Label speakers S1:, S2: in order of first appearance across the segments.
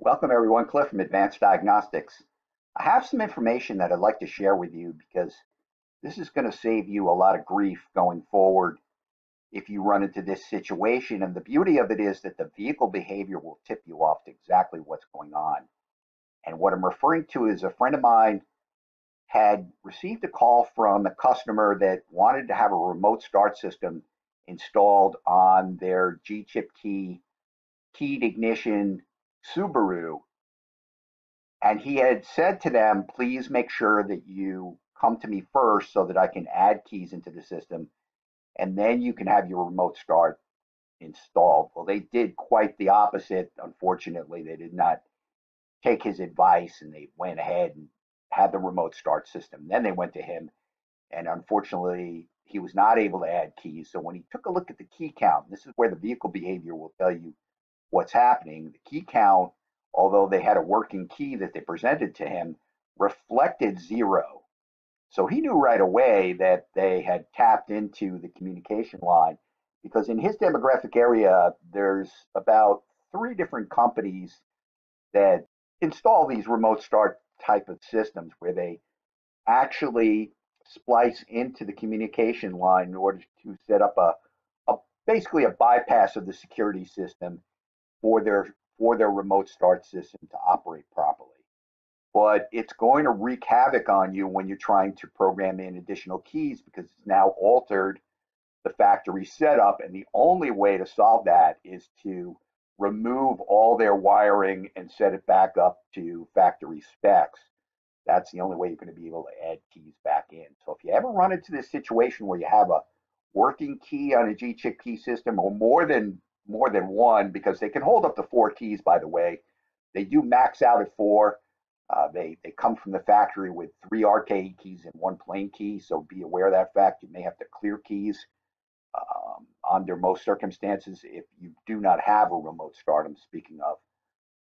S1: Welcome everyone, Cliff from Advanced Diagnostics. I have some information that I'd like to share with you because this is going to save you a lot of grief going forward if you run into this situation. And the beauty of it is that the vehicle behavior will tip you off to exactly what's going on. And what I'm referring to is a friend of mine had received a call from a customer that wanted to have a remote start system installed on their G chip keyed ignition Subaru. And he had said to them, please make sure that you come to me first so that I can add keys into the system, and then you can have your remote start installed. Well, they did quite the opposite. Unfortunately, they did not take his advice and they went ahead and had the remote start system. Then they went to him, and unfortunately, he was not able to add keys. So when he took a look at the key count, this is where the vehicle behavior will tell you what's happening. The key count, although they had a working key that they presented to him, reflected 0. So he knew right away that they had tapped into the communication line, because in his demographic area, there's about 3 different companies that install these remote start type of systems where they actually splice into the communication line in order to set up a basically a bypass of the security system for their remote start system to operate properly. But it's going to wreak havoc on you when you're trying to program in additional keys, because it's now altered the factory setup. And the only way to solve that is to remove all their wiring and set it back up to factory specs. That's the only way you're going to be able to add keys back in. So if you ever run into this situation where you have a working key on a G chip key system, or more than one, because they can hold up to 4 keys, by the way. They do max out at 4. They come from the factory with 3 RKE keys and 1 plain key, so be aware of that fact. You may have to clear keys under most circumstances if you do not have a remote start, I'm speaking of.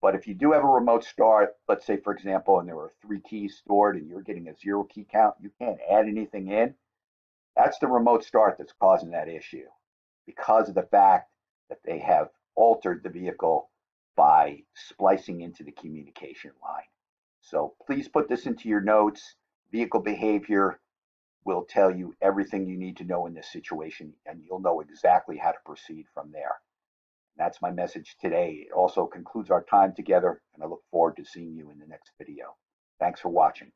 S1: But if you do have a remote start, let's say, for example, and there are 3 keys stored and you're getting a 0 key count, you can't add anything in. That's the remote start that's causing that issue, because of the fact that they have altered the vehicle by splicing into the communication line. So please put this into your notes. Vehicle behavior will tell you everything you need to know in this situation, and you'll know exactly how to proceed from there. That's my message today. It also concludes our time together, and I look forward to seeing you in the next video. Thanks for watching.